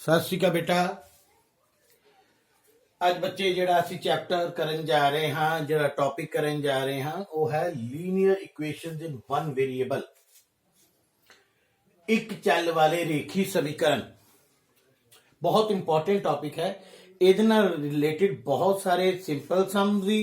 सत श्री अकाल बेटा। आज बच्चे जिहड़ा असीं चैप्टर करन जा रहे हैं, जिहड़ा टॉपिक करन जा रहे हैं वो है linear equations in one variable. एक चल वाले रेखी समीकरण बहुत इंपॉर्टेंट टॉपिक है। ਇਹਦੇ ਨਾਲ रिलेटेड बहुत सारे सिंपल सम भी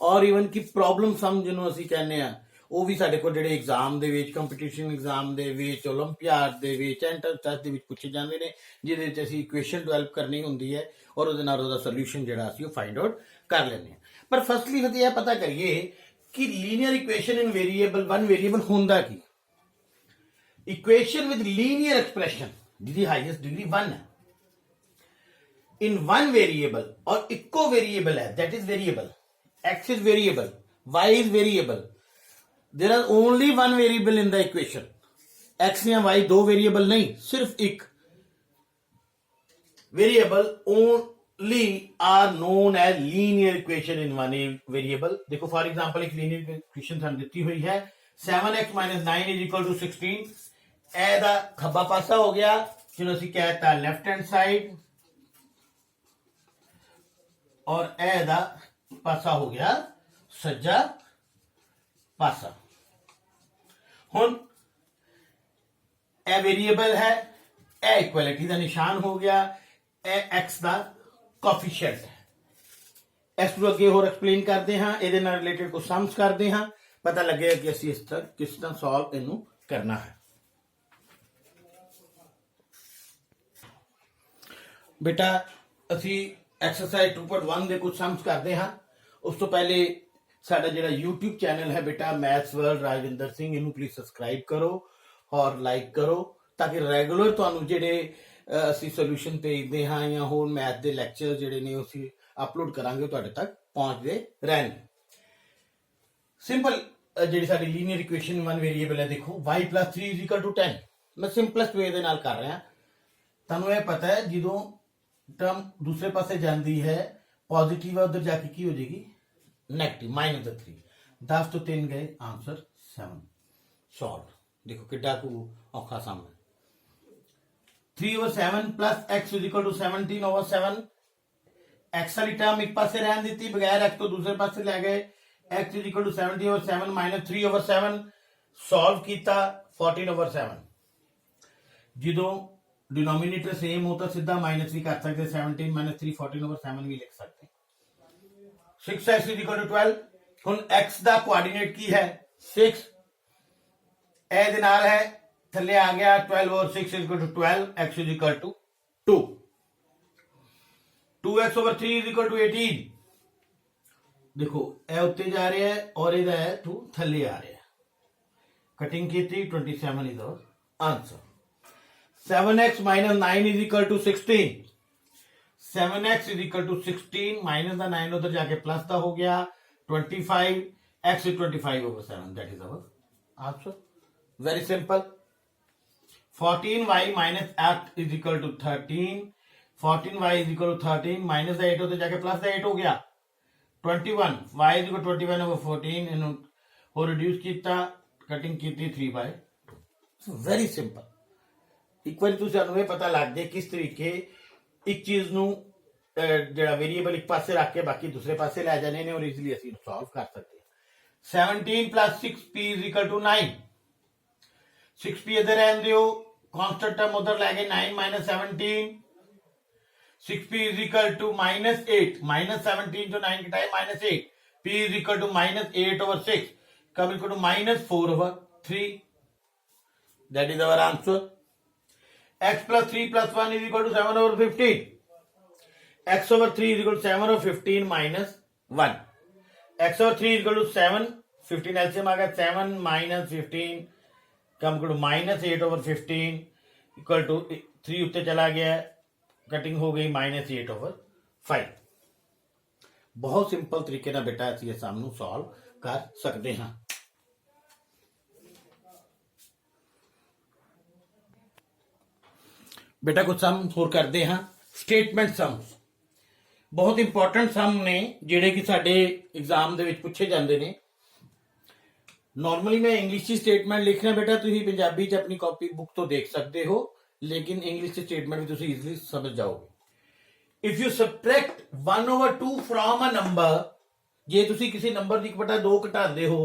और ਈਵਨ ਕਿ प्रॉब्लम सम ਜਿਹਨੂੰ ਅਸੀਂ ਕਹਿੰਦੇ ਆ ਉਹ ਵੀ ਸਾਡੇ ਕੋਲ ਜਿਹੜੇ ਐਗਜ਼ਾਮ ਦੇ ਵਿੱਚ, ਕੰਪੀਟੀਸ਼ਨ ਐਗਜ਼ਾਮ ਦੇ ਵਿੱਚ, ਓਲੰਪੀਆਡ ਦੇ ਵਿੱਚ, ਐਂਟਰੈਂਸ ਟੈਸਟ ਦੇ ਵਿੱਚ ਪੁੱਛੇ ਜਾਂਦੇ ਨੇ, ਜਿਹਦੇ ਵਿੱਚ ਅਸੀਂ ਇਕੁਏਸ਼ਨ ਡਿਵੈਲਪ ਕਰਨੀ ਹੁੰਦੀ ਹੈ ਔਰ ਉਹਦੇ ਨਾਲ ਉਹਦਾ ਸੋਲੂਸ਼ਨ ਜਿਹੜਾ ਅਸੀਂ ਉਹ ਫਾਈਂਡ ਆਊਟ ਕਰ ਲੈਂਦੇ ਹਾਂ। ਪਰ ਫਸਟਲੀ ਅਸੀਂ ਇਹ ਪਤਾ ਕਰੀਏ ਕਿ ਲੀਨੀਅਰ ਇਕੁਏਸ਼ਨ ਇਨ ਵੇਰੀਏਬਲ ਵਨ ਵੇਰੀਏਬਲ ਹੁੰਦਾ ਕੀ। ਇਕੁਏਸ਼ਨ ਵਿਦ ਲੀਨੀਅਰ ਐਕਸਪ੍ਰੈਸ਼ਨ ਜਿਹਦੀ ਹਾਈਐਸਟ ਡਿਗਰੀ 1 ਹੈ in one variable or echo variable hai, that is variable, x is variable, y is variable, there are only one variable in the equation, x या y दो variable नहीं, सिर्फ एक variable only are known as linear equation in one variable। देखो for example एक linear equation थानू दित्ती हुई है 7x minus 9 is equal to 16। ए दा खब्बा पासा हो गया जिन्हों असीं कहता लेफ्ट हैंड साइड और ए दा पासा हो गया सज्जा पासा। हुण ए वेरिएबल है, ए इक्वलिटी का निशान हो गया, ए एक्स का कोफिशिएंट है। इस अगे होर एक्सप्लेन करते हैं, ये रिलेटेड कुछ सम्स करते हैं, पता लगेगा कि असीं इस तरह किस तरह सॉल्व इनू करना है। बेटा असीं एक्सरसाइज 2.1 ਦੇ ਕੁਝ ਸਮਝ ਕਰਦੇ ਹਾਂ। ਉਸ ਤੋਂ ਪਹਿਲੇ ਸਾਡਾ ਜਿਹੜਾ YouTube ਚੈਨਲ ਹੈ ਬੇਟਾ ਮੈਥਸ ਵਰਲਡ ਰਾਜਵਿੰਦਰ ਸਿੰਘ, ਇਹਨੂੰ ਪਲੀਜ਼ ਸਬਸਕ੍ਰਾਈਬ ਕਰੋ ਔਰ ਲਾਈਕ ਕਰੋ ਤਾਂ ਕਿ ਰੈਗੂਲਰ ਤੁਹਾਨੂੰ ਜਿਹੜੇ ਅਸੀਂ ਸੋਲੂਸ਼ਨ ਭੇਜਦੇ ਹਾਂ ਜਾਂ ਹੋਰ ਮੈਥ ਦੇ ਲੈਕਚਰ ਜਿਹੜੇ ਨੇ ਅਸੀਂ ਅਪਲੋਡ ਕਰਾਂਗੇ ਤੁਹਾਡੇ ਤੱਕ ਪਹੁੰਚਦੇ ਰਹਿਣਗੇ। ਸਿੰਪਲ ਜਿਹੜੀ ਸਾਡੀ ਲੀਨੀਅਰ ਇਕੁਏਸ਼ਨ ਵਨ ਵੇਰੀਏਬਲ ਹੈ, ਦੇਖੋ y + 3 = 10। ਮੈਂ ਸਿੰਪਲੈਸਟ ਵੇ ਦੇ ਨਾਲ ਕਰ ਰਿਹਾ। ਤੁਹਾਨੂੰ ਇਹ ਪਤਾ ਹੈ ਜਦੋਂ टर्म दूसरे पासे जाती है पॉजिटिव है, उधर जाके की हो जाएगी नेगेटिव, -3। 10 तो 3 गए, आंसर 7 सॉल्व। देखो किड्डा को औखा सामने 3/7 + x = 17/7। x वाली टर्म एक पासे रहन दी, बगैर x तो दूसरे पासे ले गए, x = 17/7 - 3/7 सॉल्व किया 14/7। जो डिनोमिनेटर सेम होता सीधा माइनस भी कर सकते, 17 - 3 14/7 भी लिख सकते। 6x = 12। हुण x का कोआर्डिनेट की है 6, ए दे नाल है थल्ले आ गया 12/6 = 12, x = 2। 2x/3 = 18। देखो ए उत्ते जा रहा है और इहदा है 2 थल्ले आ रहा है, कटिंग की 27 is our answer. 7x - 9 = 16। 7x = 16 minus का 9 उधर जाके प्लस का हो गया 25, x 25/7, that is our answer. Very simple. 14y - 8 = 13। 14y = 13 minus का 8 उधर जाके प्लस का 8 हो गया 21। y = 21/14 इन्हों और रिड्यूस किया, कटिंग की 3/2। Very simple. एक बार तुहानू ये पता लग जाए किस तरीके एक चीज नू जिहड़ा वेरिएबल एक पासे रख के बाकी दूसरे पासे लै जाने ने और इजीली असीं सॉल्व कर सकते हैं। 17 + 6p = 9। 6p इधर रहन दियो, कांस्टेंट टर्म उधर लै गए 9 - 17। 6p = -8, -17 जो 9 घटाए -8, p = -8/6 come equal to -4/3, that is our answer. x + 3 + 1 = 7/15। x/3 = 7/15 - 1। x/3 = 7, 15 LCM आ गया 7 - 15 कम इक्वल टू -8/15 इक्वल टू 3 उत्ते चला गया, कटिंग हो गई -8/5। बहुत सिंपल तरीके ना बेटा असीं इस सम नूं सॉल्व कर सकते हैं। बेटा कुछ सम होर करते हैं। स्टेटमेंट सम्स बहुत इंपॉर्टेंट सम ने जिहड़े कि साडे एग्जाम दे विच पुछे जांदे ने। नॉर्मली मैं इंग्लिश की स्टेटमेंट लिखना बेटा तुसीं पंजाबी च अपनी कॉपी बुक तो देख सकते हो, लेकिन इंग्लिश स्टेटमेंट भी तुम इजिली समझ जाओगे। If you subtract 1/2 from a number, जे तुम किसी नंबर 1/2 घटाते हो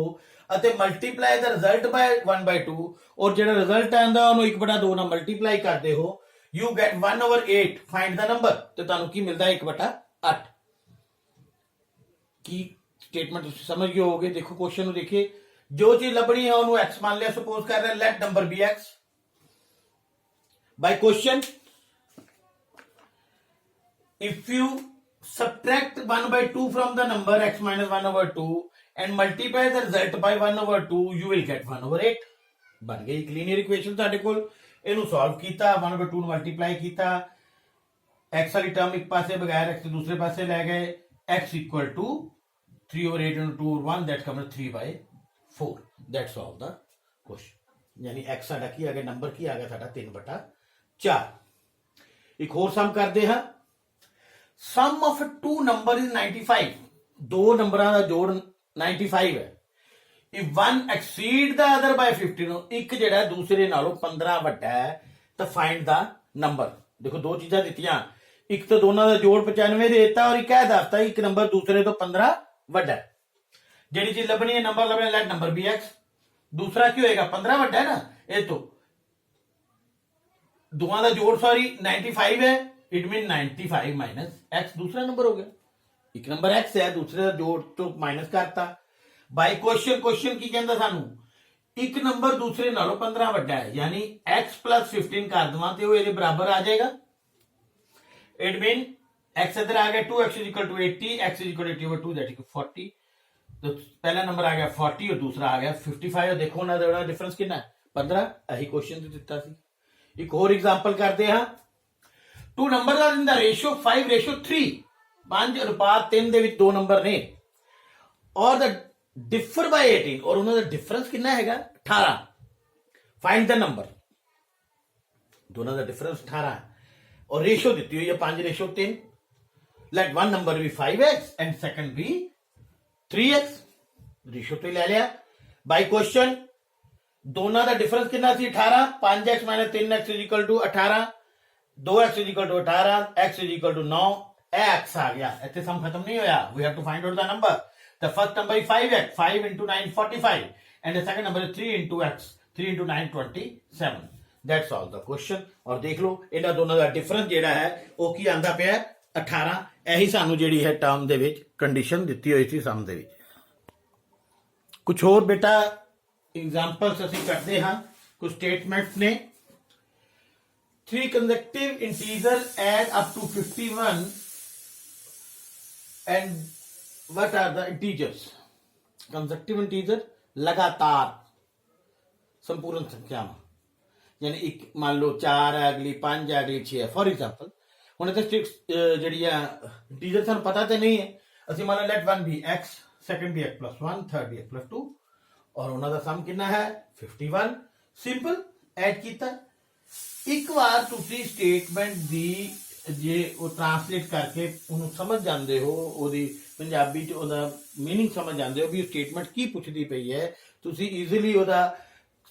ਅਤੇ ਮਲਟੀਪਲਾਈ ਦਾ ਰਿਜ਼ਲਟ ਬਾय 1/2 ਔਰ ਜਿਹੜਾ ਰਿਜ਼ਲਟ ਆਂਦਾ ਉਹਨੂੰ 1/2 ਨਾਲ ਮਲਟੀਪਲਾਈ ਕਰਦੇ ਹੋ, you get 1/8 find the number, ਤੇ ਤੁਹਾਨੂੰ ਕੀ ਮਿਲਦਾ 1/8। ਕੀ ਸਟੇਟਮੈਂਟ ਤੁਸੀਂ ਸਮਝ ਗਏ ਹੋਗੇ। ਦੇਖੋ ਕੁਐਸਚਨ ਨੂੰ ਦੇਖिए, ਜੋ ਚੀਜ਼ ਲੱਭਣੀ ਹੈ ਉਹਨੂੰ x ਮੰਨ ਲਿਆ, ਸਪੋਜ਼ ਕਰ ਰਹੇ let number be x by question if you subtract 1/2 from the number x minus 1/2 and multiply the result by 1/2 you will get 1/8। बन गई एक लीनियर इक्वेशन ਤੁਹਾਡੇ ਕੋਲ। ਇਹਨੂੰ ਸੋਲਵ ਕੀਤਾ, 1/2 ਨੂੰ ਮਲਟੀਪਲਾਈ ਕੀਤਾ, x ਵਾਲੀ ਟਰਮ ਇੱਕ ਪਾਸੇ ਬਗੈਰ x ਦੇ ਦੂਸਰੇ ਪਾਸੇ ਲੈ ਗਏ, x equal to 3/8 into 2/1 that comes 3/4। that's all the question। यानी x ਸਾਡਾ ਕੀ ਆ ਗਿਆ, ਨੰਬਰ ਕੀ ਆ ਗਿਆ ਸਾਡਾ 3/4। ਇੱਕ ਹੋਰ ਸਮ ਕਰਦੇ ਹਾਂ। sum of two number is 95। ਦੋ ਨੰਬਰਾਂ ਦਾ ਜੋੜ 95 है। if one exceed the other by 15, एक जेड़ा दूसरे नालों 15 ਵੱਡਾ है तो find the number। देखो दो चीज़ां दित्तियां, एक तो दोनों का जोड़ 95 देता और एक दसता एक नंबर दूसरे तो 15 ਵੱਡਾ है। जेड़ी चीज लभनी है नंबर लभना, लेट नंबर बी एक्स, दूसरा की होएगा 15 ਵੱਡਾ है ना, ये तो दोनों का जोड़ सॉरी 95 है, इट मीन 95 माइनस एक्स दूसरा नंबर हो गया। एक नंबर x है, दूसरे का जोड़ तो माइनस करता बाय क्वेश्चन। क्वेश्चन की कहता सानू एक नंबर दूसरे नालों 15 ਵੱਡਾ है, यानी x plus 15 कर दवा तो ये बराबर आ जाएगा। इट मीन x इधर आ गया 2x is equal to 80, x is equal to 80/2 that is 40। तो पहला नंबर आ गया 40 और दूसरा आ गया 55। और देखो ना डिफरेंस कितना है 15। यही क्वेश्चन तो दिता सी। एक और एग्जांपल करते हैं। Two number are in the ratio 5:3, 5:3 ਦੇ ਵਿੱਚ ਦੋ ਨੰਬਰ ਨੇ ਔਰ ਦ ਡਿਫਰ ਬਾਈ 18 ਔਰ ਉਹਨਾਂ ਦਾ ਡਿਫਰੈਂਸ ਕਿੰਨਾ ਹੈਗਾ 18। Find the number. दोनों का डिफरेंस 18 है और रेशियो दी हुई है 5:3। लेट वन नंबर भी 5x एंड सेकंड भी 3x। रेशियो तो ले लिया बाय क्वेश्चन। दोनों का डिफरेंस कितना सी 18, 5x minus 3x is equal to 18, 2x is equal to 18, x is equal to 9। x आ गया, इतने सम खत्म नहीं होया। We have to find out the number. The first number is 5x, 5 into 9 45, and the second number is 3 into x, 3 into 9 27। That's all the question. और देख लो इन्हां दोनों का डिफरेंस जेड़ा है वो की आंदा पिया 18। यही सानू जेड़ी है टर्म दे विच कंडीशन दित्ती हुई सी सम दे विच। कुछ और बेटा एग्जांपल्स असीं करदे हां। कुछ स्टेटमेंट्स ने 3 consecutive integers add up to 51 and what are the integers? Consecutive integer लगातार संपूर्ण संख्या में, यानी एक मान लो 4 है, अगली 5 है, अगली 6 है। फॉर एग्जाम्पल हुण इत्थे जिहड़ी इंटीजर सानूं पता तो नहीं है, असीं मान लो let one be x, second be x plus 1, third be x plus 2 और उन्हां दा सम कितना है 51। सिंपल ऐड कीता। एक बार तुसी स्टेटमेंट दी जे वो ट्रांसलेट करके उन्होंने समझ जाते हो, ओदी पंजाबी च ओदा मीनिंग समझ जाते हो भी स्टेटमेंट की पुछदी पई है, तुसी ईजिली ओदा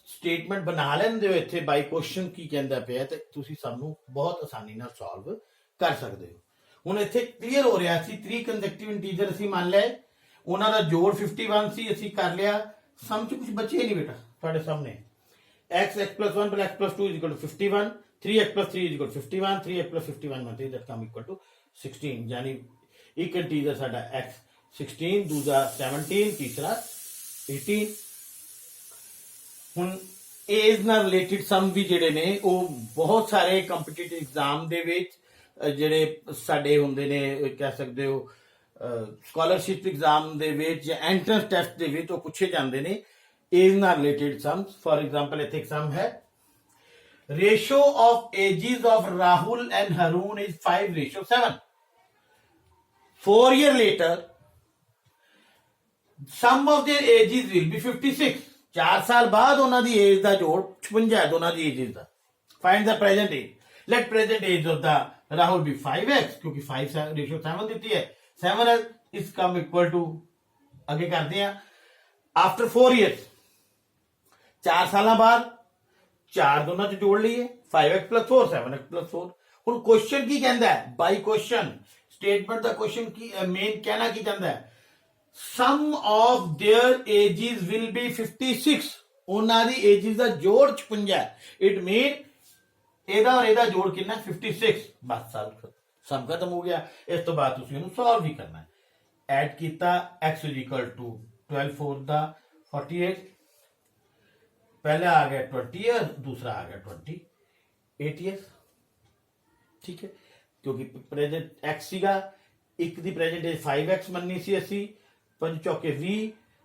स्टेटमेंट बना लेंदे हो इत्थे बाय क्वेश्चन की कहंदा पिया ते तुसी सबनूं बहुत आसानी नाल सॉल्व कर सकते हो। हुण इत्थे क्लीयर हो रहा सी 3 कंसेक्यूटिव इंटीजर असीं मान लए, उन्हां दा जोड़ 51 सी, असीं कर लिया। सम च कुछ बचे नहीं बेटा तुहाडे सामने। x plus 1 plus x plus 2 is equal to 51, 3x plus 3 is equal to 51, 3x plus 51 1 that come equal to 16। यानी एक इंटीजर साडा x 16, दूसरा 17, तीसरा 18। हुण एज नाल रिलेटेड सम भी जिहड़े ने वो बहुत सारे कंपीटिटिव एग्जाम दे विच जिहड़े साडे हुंदे ने कह सकदे हो स्कॉलरशिप एग्जाम दे विच या एंट्रेंस टेस्ट दे विच वो पूछे जांदे ने एज नाल रिलेटेड सम्स। फॉर एग्जाम्पल इत्थे एक सम है, ratio of ages of Rahul and Haroon is 5:7। 4 years later sum of their ages will be 56। 4 साल बाद उन्हां दी एज दा जोड़ 56 है दोनों दी एजेस दा। Find the present age. Let present age of the Rahul be 5x, क्योंकि 5:7 देती है। 7 इज कम इक्वल टू, आगे करते हैं आफ्टर 4 years, 4 साल बाद 4 दोनों च जोड़ लीए 5x plus 4 7x plus 4 ਹੁਣ ਕੁਐਸਚਨ ਕੀ ਕਹਿੰਦਾ ਹੈ ਬਾਈ ਕੁਐਸਚਨ ਸਟੇਟਮੈਂਟ ਦਾ ਕੁਐਸਚਨ ਕੀ ਮੇਨ ਕਹਿਣਾ ਕੀ ਚਾਹੁੰਦਾ ਹੈ sum of their ages will be 56 ਉਹਨਾਂ ਦੀ ਏਜਿਸ ਦਾ ਜੋੜ 56 ਹੈ ਇਟ ਮੀਨ ਇਹਦਾ ਔਰ ਇਹਦਾ ਜੋੜ ਕਿੰਨਾ 56 ਬਸ ਸਮ ਖਤਮ ਹੋ ਗਿਆ ਇਸ ਤੋਂ ਬਾਅਦ ਤੁਸੀਂ ਉਹਨੂੰ ਸੋਲਵ ਵੀ ਕਰਨਾ ਹੈ ਐਡ ਕੀਤਾ x is equal to 12 4 ਦਾ 48 पहला आ गया 20 ईयर दूसरा आ गया 28 ईयर ठीक है क्योंकि प्रेजेंट एक्स सीगा एक दी प्रेजेंट एज 5x मननी सी असी 5 चौके 20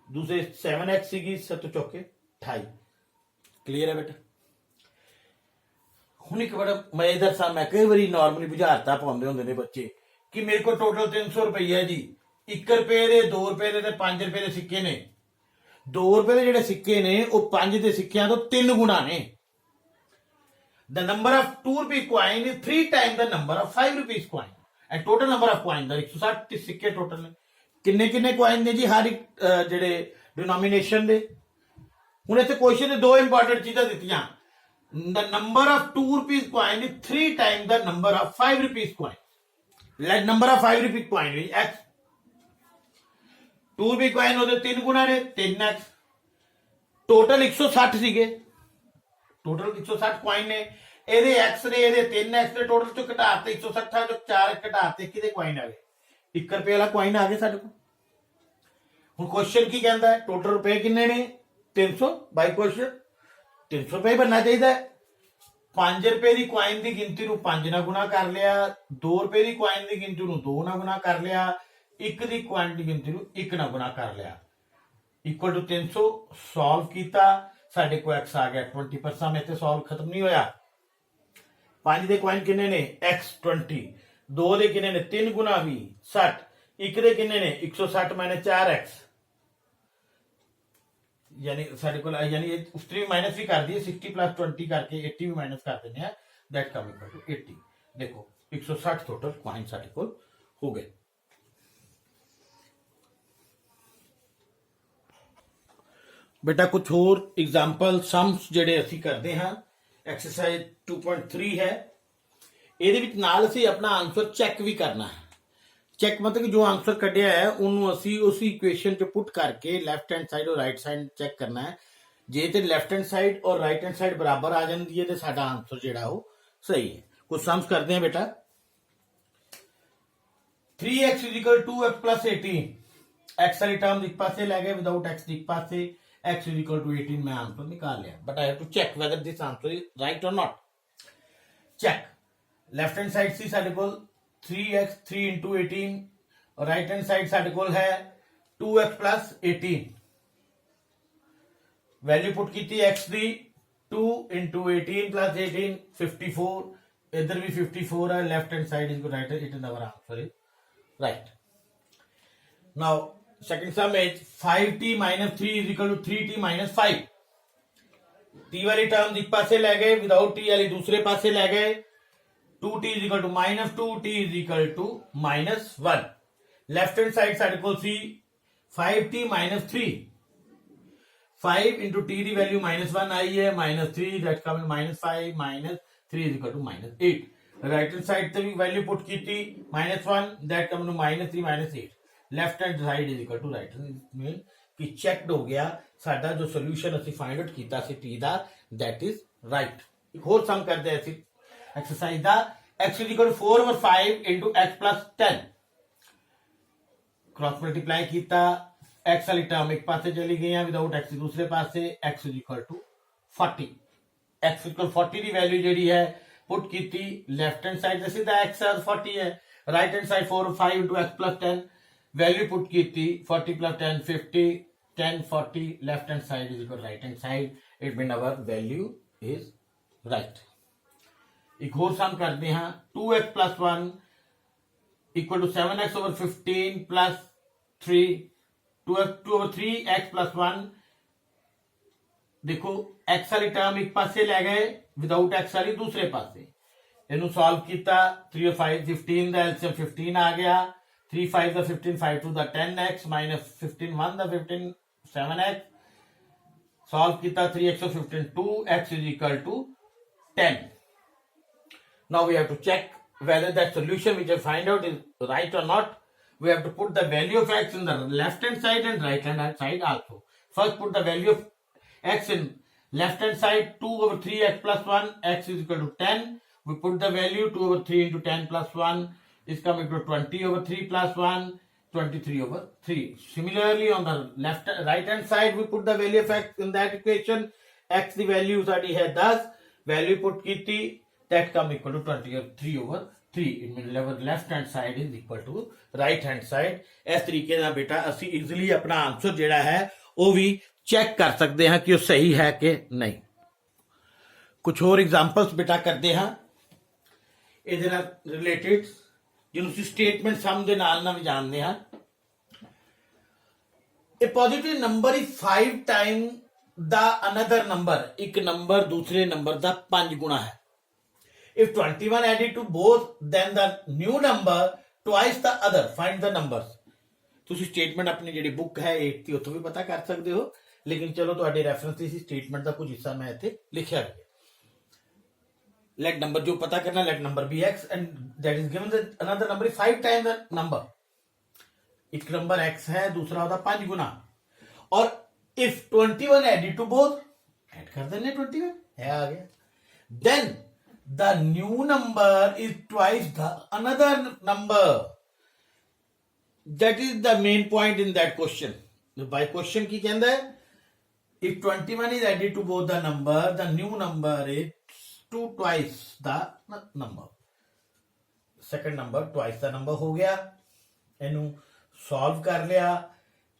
दूसरे 7x सीगी 7 चौके 28 क्लियर है बेटा ਹੁਣ ਇੱਕ ਬੜਾ ਮਜ਼ੇਦਾਰ ਸਾ ਮੈਂ ਕਈ ਵਾਰੀ ਨਾਰਮਲੀ ਬੁਝਾਰਤਾ ਪਾਉਂਦੇ ਹੁੰਦੇ ਨੇ ਬੱਚੇ ਕਿ ਮੇਰੇ ਕੋਲ ਟੋਟਲ 300 ਰੁਪਏ ਜੀ 1 ਰੁਪਏ ਦੇ 2 ਰੁਪਏ ਦੇ ਤੇ 5 ਰੁਪਏ ਦੇ ਸਿੱਕੇ ਨੇ 2 ਰੁਪਏ ਦੇ ਜਿਹੜੇ ਸਿੱਕੇ ਨੇ ਉਹ 5 ਦੇ ਸਿੱਕਿਆਂ ਤੋਂ 3 ਗੁਣਾ ਨੇ the number of 2 rupee coin is 3 times the number of 5 rupees coin and total number of coin ਦਾ 160 ਸਿੱਕੇ ਟੋਟਲ ਨੇ ਕਿੰਨੇ ਕਿੰਨੇ coin ਨੇ ਜੀ ਹਰ ਇੱਕ ਜਿਹੜੇ ਡਿਨੋਮੀਨੇਸ਼ਨ ਦੇ ਹੁਣ ਇੱਥੇ ਕੁਐਸਚਨ ਦੇ ਦੋ ਇੰਪੋਰਟੈਂਟ ਚੀਜ਼ਾਂ ਦਿੱਤੀਆਂ the number of 2 rupees coin is 3 times the number of 5 rupees coin let number of 5 rupees coin is x 2 ਰੁਪਏ coin ਉਹਦੇ 3 ਗੁਣਾ ਨੇ 3x ਟੋਟਲ 160 ਸੀਗੇ ਟੋਟਲ 160 coin ਨੇ ਇਹਦੇ x ਨੇ ਇਹਦੇ 3x ਦੇ ਟੋਟਲ ਚੋਂ ਘਟਾਤੇ 160 ਚੋਂ 4 ਘਟਾਤੇ ਕਿਹਦੇ coin ਆ ਗਏ 1 ਰੁਪਏ ਵਾਲਾ coin ਆ ਗਿਆ ਸਾਡੇ ਕੋਲ ਹੁਣ ਕੁਐਸਚਨ ਕੀ ਕਹਿੰਦਾ ਟੋਟਲ ਰੁਪਏ ਕਿੰਨੇ ਨੇ 300 ਬਾਈ ਕੁਐਸਚਨ 300 ਰੁਪਏ ਬਣਨਾ ਚਾਹੀਦਾ 5 ਰੁਪਏ ਦੀ coin ਦੀ ਗਿਣਤੀ ਨੂੰ 5 ਨਾਲ ਗੁਣਾ ਕਰ ਲਿਆ 2 ਰੁਪਏ ਦੀ coin ਦੀ ਗਿਣਤੀ ਨੂੰ 2 ਨਾਲ ਗੁਣਾ ਕਰ ਲਿਆ 1 ਦੀ coin ਦੀ ਗਿਣਤੀ ਨੂੰ 1 ਨਾਲ ਗੁਣਾ ਕਰ ਲਿਆ ਇਕੁਅਲ ਟੂ 300 ਸੋਲਵ ਕੀਤਾ ਸਾਡੇ ਕੋਲ x ਆ ਗਿਆ 20 ਪਰ ਸਮ ਇੱਥੇ ਸੋਲਵ ਖਤਮ ਨਹੀਂ ਹੋਇਆ 5 ਦੇ coin ਕਿੰਨੇ ਨੇ x 20 2 ਦੇ ਕਿੰਨੇ ਨੇ 3 ਗੁਣਾ 20 60 1 ਦੇ ਕਿੰਨੇ ਨੇ 160 ਮਾਈਨਸ 4x यानी साढ़े को यानी उस भी माइनस भी कर दिए 60 प्लस 20 करके 80 भी माइनस कर देने हैं दैट कम इक्वल टू 80 देखो 160 टोटल कॉइन साढ़े को हो गए बेटा कुछ और एग्जांपल सम्स ਜਿਹੜੇ ਅਸੀਂ ਕਰਦੇ ਹਾਂ ਐਕਸਰਸਾਈਜ਼ 2.3 ਹੈ ਇਹਦੇ ਵਿੱਚ ਨਾਲ ਅਸੀਂ ਆਪਣਾ ਆਨਸਰ ਚੈੱਕ ਵੀ ਕਰਨਾ ਹੈ चेक मतलब कि जो आंसर कटिया है उन्होंने असी उस इक्वेशन च पुट करके लेफ्ट हैंड साइड और राइट साइड चेक करना है जे तो लेफ्ट हैंड साइड और राइट हैंड साइड बराबर आ जाती है तो साडा आंसर जिहड़ा वो सही है कुछ सम्स करते हैं बेटा 3x is equal to 2x plus 18 x वाली टर्म एक पासे ले गए विदाउट x एक पासे x is equal to 18 मैं आंसर निकाल लिया but I have to check whether this answer is right और not check left hand side सी साडे कोल 3x 3 into 18 और राइट हैंड साइड साडे कोल है 2x plus 18 वैल्यू पुट की थी x दी 2 into 18 plus 18 54 इधर भी 54 है left hand side is right it is our answer is right now second sum is 5t minus 3 is equal to 3t minus 5 t वाली term एक पासे ले गए विदाउट t वाली दूसरे पासे ले गए 2t is equal to minus 2 t is equal to minus 1 left hand side साढ़े को सी 5t minus 3 5 into t की वैल्यू minus 1 आई है minus 3 that comes minus 5 minus 3 is equal to minus 8 right hand side से भी value put की थी minus 1 that comes to minus 3 minus 8 left hand side is equal to right hand mean कि checked हो गया साडा जो सॉल्यूशन ਅਸੀਂ फाइंड आउट ਕੀਤਾ ਸੀ t the that is right एक और सम करते हैं ਅਸੀਂ एक्सरसाइज दा x is equal to 4 over 5 into x plus 10 cross multiply किया x वाली टर्म एक पासे चली गई है विदाउट x दूसरे पासे x is equal to 40 x is equal to 40 की वैल्यू जी है पुट की थी लेफ्ट हैंड साइड से सीधा x 40 है right hand side 4 5 into x plus 10 value put की थी 40 plus 10 50 10 40 left hand side is equal to right hand side it means our value is right एक और सम करते हैं 2x plus 1 equal to 7x over 15 plus 3 2 over 3x plus 1 देखो x वाली term एक पासे ले गए विदाउट x वाली दूसरे पासे इन्हों सॉल्व किया 3 और 5 15 का एलसीएम 15 आ गया 3 5 का 15 5 2 का 10x minus 15 1 का 15 7x सॉल्व किया 3x और 15 2x is equal to 10 Now we have to check whether that solution which I find out is right or not. We have to put the value of x in the left hand side and right hand side also. First put the value of x in left hand side, 2 over 3x plus 1, x is equal to 10. We put the value 2 over 3 into 10 plus 1 is coming to 20 over 3 plus 1, 23 over 3. Similarly on the right hand side we put the value of x in that equation. X the value sari है 10, value put की थी, that come equal to 23 over 3. It means left hand side is equal to right hand side. इस तरीके ना बेटा असी easily अपना answer जेड़ा है वो भी चेक कर सकते हैं कि वो सही है कि नहीं. कुछ और एग्जांपल्स बेटा करते हैं ਇਹਦੇ ਨਾਲ ਰਿਲੇਟਡ ਜਿਹਨੂੰ ਅਸੀਂ ਸਟੇਟਮੈਂਟ ਸਮ ਦੇ ਨਾਲ ਵੀ ਜਾਣਦੇ ਹਾਂ. A positive number is 5 times the another number. ਇੱਕ ਨੰਬਰ ਦੂਸਰੇ ਨੰਬਰ ਦਾ 5 ਗੁਣਾ ਹੈ. If 21 added to both, then the new number twice the other. Find the numbers. ਤੁਸੀਂ ਸਟੇਟਮੈਂਟ ਆਪਣੀ ਜਿਹੜੀ ਬੁੱਕ ਹੈ 8 ਦੀ ਉੱਥੋਂ ਵੀ ਪਤਾ ਕਰ ਸਕਦੇ ਹੋ, ਲੇਕਿਨ ਚਲੋ ਤੁਹਾਡੇ ਰੈਫਰੈਂਸ ਦੀ ਸਟੇਟਮੈਂਟ ਦਾ ਕੁਝ ਹਿੱਸਾ ਮੈਂ ਇੱਥੇ ਲਿਖਿਆ ਹੈ. Let number जो पता करना, let number be x and that is given that another number is 5 times the number. एक नंबर x है, दूसरा होता 5 गुना. और if 21 added to both, add कर देने 21 है आ गया. Then the new number is twice the another number. That is the main point in that question. By question की कहता है if 21 is added to both the number, the new number is twice the number. Second number twice the number हो गया. ਇਹਨੂੰ solve कर लिया.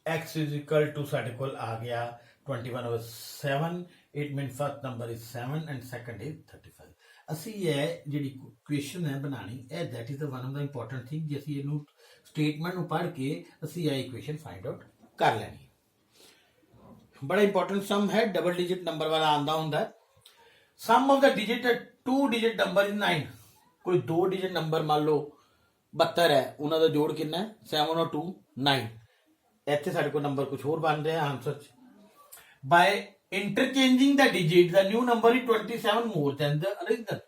x is equal to ਸਾਡੇ ਕੋਲ ਆ ਗਿਆ 21 over 7. It means first number is 7 and second is 35. ਅਸੀਂ ਇਹ ਜਿਹੜੀ ਇਕੁਏਸ਼ਨ ਹੈ ਬਣਾਣੀ ਇਹ that is the one of the important thing. ਜੇ ਅਸੀਂ ਇਹਨੂੰ ਸਟੇਟਮੈਂਟ ਨੂੰ ਪੜ੍ਹ ਕੇ ਅਸੀਂ ਇਹ ਇਕੁਏਸ਼ਨ फाइंड आउट ਕਰ ਲੈਣੀ. ਬੜਾ ਇੰਪੋਰਟੈਂਟ ਸਮ ਹੈ, ਡਬਲ ਡਿਜਿਟ ਨੰਬਰ ਵਾਲਾ ਆਂਦਾ ਹੁੰਦਾ. Sum of the digit 2 digit number is 9. कोई 2 डिजिट नंबर मान लो 72 है, उन्हों का जोड़ कितना है 7 और 2 9. ਇੱਥੇ ਸਾਡੇ ਕੋਲ ਨੰਬਰ ਕੁਝ ਹੋਰ ਬਣ ਰਿਹਾ ਆਨਸਰ ਚ. By interchanging the digit the new number is 27 more than the original.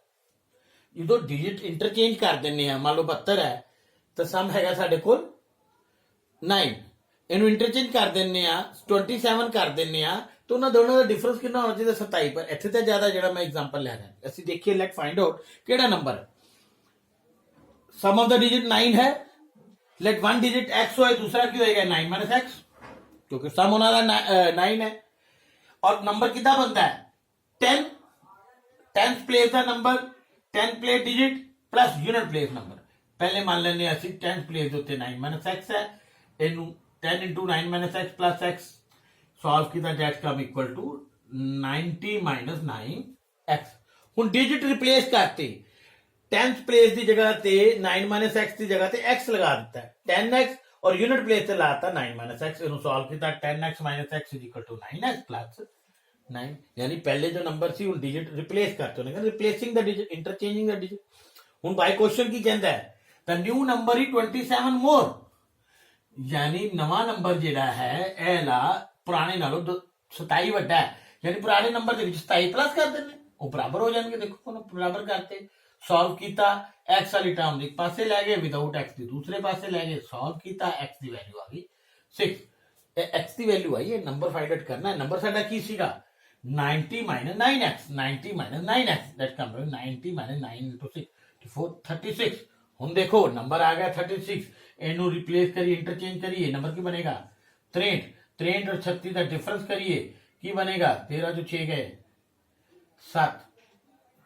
ਜਦੋਂ ਡਿਜਿਟ ਇੰਟਰਚੇਂਜ ਕਰ ਦਿੰਨੇ ਆ, ਮੰਨ ਲਓ 72 ਹੈ ਤਾਂ ਸਮ ਹੈਗਾ ਸਾਡੇ ਕੋਲ 9. ਇਹਨੂੰ ਇੰਟਰਚੇਂਜ ਕਰ ਦਿੰਨੇ ਆ 27 ਕਰ ਦਿੰਨੇ ਆ तो उन्होंने दोनों का डिफरेंस कितना होना चाहिए 27 पर. इतने तो ज्यादा जो मैं एग्जांपल ले रहा है. असं देखिए लेट फाइंड आउट केड़ा नंबर है. सम ऑफ द डिजिट 9 है. लेट वन डिजिट x हो, दूसरा क्यों होएगा 9 माइनस x, क्योंकि सम होना 9 है. और नंबर कितना बनता है 10. 10th प्लेस का number 10 place digit plus unit place number. पहले मान लेने असं 10th प्लेस उत्ते 9 माइनस x है. इनू 10 into 9 minus x plus x solve किया that come equal to 90 minus 9x. हुन डिजिट रिप्लेस करते 10th प्लेस की जगह ते 9 माइनस x की जगह ते x लगा दिता है 10x और यूनिट प्लेस से लाता 9 माइनस x. इन्हों सॉल्व किया 10x minus x is equal to 9x plus 9. यानी पहले जो नंबर सी हुन डिजिट रिप्लेस करते हैं, replacing the digit, interchanging the digit. हुन बाय क्वेश्चन की कहता है द न्यू नंबर इज 27 मोर. यानी नवा नंबर जेड़ा है एला पुराने नालों 27 वड्डा है. यानी पुराने नंबर के 27 प्लस कर देने वो बराबर हो जाएंगे. देखो बराबर करते सॉल्व किया x वाली टर्म एक पासे ले गए, विदाउट x की दूसरे पासे ले गए, सॉल्व किया x की वैल्यू आ गई 6. x की वैल्यू आई है, नंबर फाइंड आउट करना है. नंबर साडा की सीगा 90 minus 9x. 90 minus 9x that come 90 minus 9 into 6 36. हुन देखो नंबर आ गया 36. इनू रिप्लेस करिए, इंटरचेंज करिए, नंबर की बनेगा 63. 63 और 36 का डिफरेंस करिए की बनेगा 13 जो 6 गए 7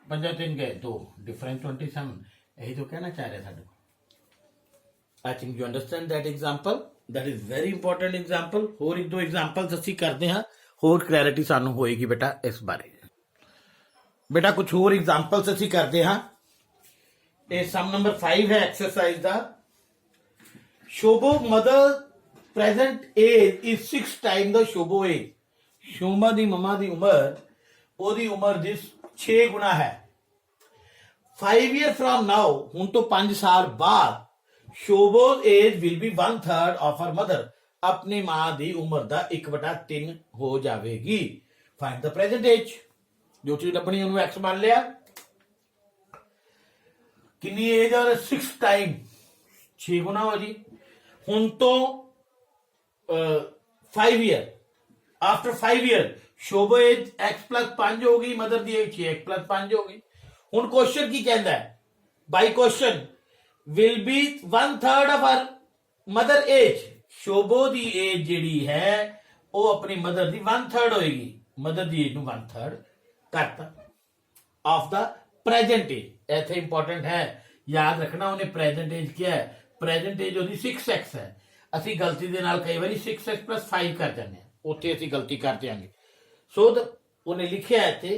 5 3 गए 2 डिफरेंस 27. यही तो कहना चाह रहे थे. I think you understand that example. That is very important example. और एक दो एग्जांपल्स ਅਸੀਂ ਕਰਦੇ ਹਾਂ, ਹੋਰ ਕਲੈਰਿਟੀ ਸਾਨੂੰ ਹੋਏਗੀ बेटा इस बारे. बेटा कुछ और एग्जांपल्स ਅਸੀਂ ਕਰਦੇ ਹਾਂ. ਇਹ ਸਮ ਨੰਬਰ 5 है एक्सरसाइज ਦਾ. Shobho mother present age is 6 time the Shobho age. Shobha दी ममा दी उम्र दी 6 गुना है. 5 years फ्रॉम नाउ, हुन तो 5 साल बाद Shobho age will be 1/3 of her mother. अपनी मां दी उम्र दा 1/3 हो जाएगी. Find the present age. जो चीज अपनी उन्होंने एक्स मान लिया. कितनी एज है और 6 टाइम 6 गुना हो जी हुन तो 5 year after 5 year Shobho age x plus 5 हो गई मदर दी एज 6x प्लस 5 हो गई हुन क्वेश्चन की कहता है by question will be 1/3 of her mother age Shobho दी एज जिहड़ी है वो अपनी मदर दी 1/3 होएगी मदर दी एज नूं 1/3 करता ऑफ द प्रेजेंट एज इत्थे इंपॉर्टेंट है याद रखना उन्हें प्रेजेंट एज क्या है प्रेजेंट एज ਉਹਦੀ 6x है ਅਸੀਂ गलती ਦੇ ਨਾਲ ਕਈ ਵਾਰੀ 6x + 5 ਕਰ ਜਾਂਦੇ ਹਾਂ ਉੱਥੇ ਅਸੀਂ ਗਲਤੀ ਕਰ ਦਿਆਂਗੇ ਸੋ ਉਹਨੇ ਲਿਖਿਆ ਹੈ ਤੇ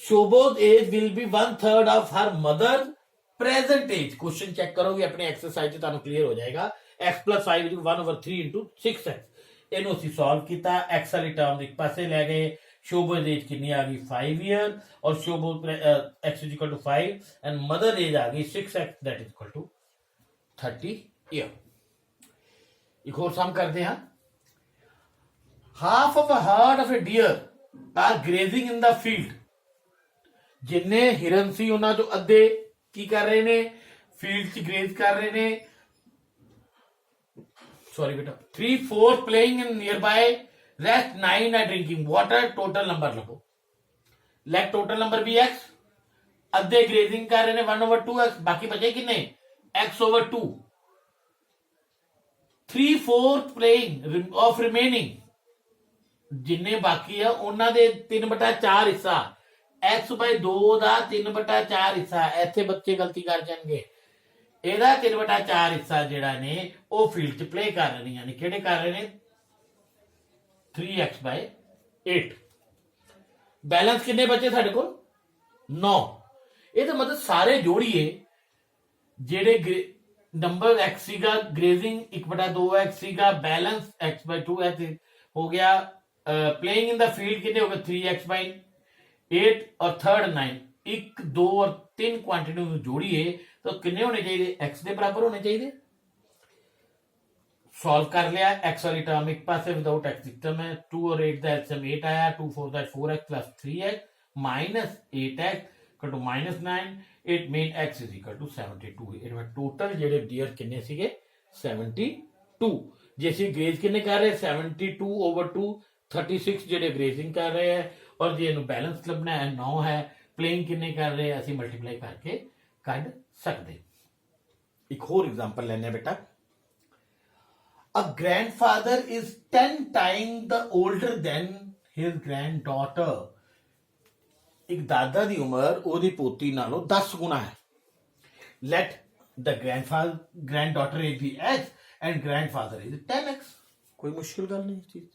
Shobho's age will be 1/3 of her mother present age question check करोगे अपने एक्सरसाइज ਚ ਤੁਹਾਨੂੰ ਕਲੀਅਰ ਹੋ ਜਾਏਗਾ x + 5 1/3 * 6x ਇਹਨੂੰ ਅਸੀਂ ਸੋਲਵ ਕੀਤਾ x ਵਾਲੀ ਟਰਮ ਇੱਕ ਪਾਸੇ ਲੈ ਗਏ शोभो's age कितनी आ गई 5 ईयर और Shobho x = 5 and mother age आ गई 6x that is equal to 30 year एक और सम करते हैं half of a herd of a deer are grazing in the field जिन्ने हिरन सी उन्हां चों अद्धे की कर रहे ने फील्ड च ग्रेज कर रहे ने सॉरी बेटा 3/4 playing in near by rest 9 are drinking water total number लिखो लेट टोटल नंबर भी x अद्धे ग्रेजिंग कर रहे ने 1/2x बाकी बचे कितने x/2 3/4 प्लेइंग ऑफ रिमेनिंग जिन्ने बाकी है उन्हां दे 3/4 हिस्सा x/2 ਦਾ 3/4 हिस्सा ਇੱਥੇ ਬੱਚੇ ਗਲਤੀ ਕਰ ਜਾਣਗੇ ਇਹਦਾ 3/4 हिस्सा ਜਿਹੜਾ ਨੇ ਉਹ ਫੀਲਡ 'ਚ ਪਲੇ ਕਰ ਰਹੇ ਨੇ ਯਾਨੀ ਕਿਹੜੇ ਕਰ ਰਹੇ ਨੇ 3x/8 बैलेंस कितने बचे साढ़े को 9 ये तो मतलब सारे जोड़िए जेड़े नंबर x सीगा ग्रेजिंग 1/2x सीगा बैलेंस x/2 हो गया प्लेइंग इन द फील्ड कितने हो गए 3x/8 और थर्ड 9 1 2 और 3 क्वांटिटी जोड़िए तो कितने होने चाहिए x के बराबर होने चाहिए सॉल्व कर लिया x वाली टर्म एक पास विदाउट x सिस्टम है 2 और 8 का एलसीएम 8 आया 2 4 का 4x plus 3x minus 8x equal to -9 it mean x is equal to 72 इनमें टोटल जेडे डियर कितने सीगे 72 जैसे ग्रेज कितने कर रहे 72/2 36 जेडे ग्रेजिंग कर रहे हैं और जे बैलेंस लभना है 9 है प्लेइंग कितने कर रहे हैं असं मल्टीप्लाई करके कढ सकते एक होर एग्जांपल लेने बेटा A grandfather is 10 times the older than his granddaughter. एक दादा दी उम्र ओदी पोती नालों 10 गुना है. Let the granddaughter age be x and grandfather age 10x. कोई मुश्किल गल नहीं इस चीज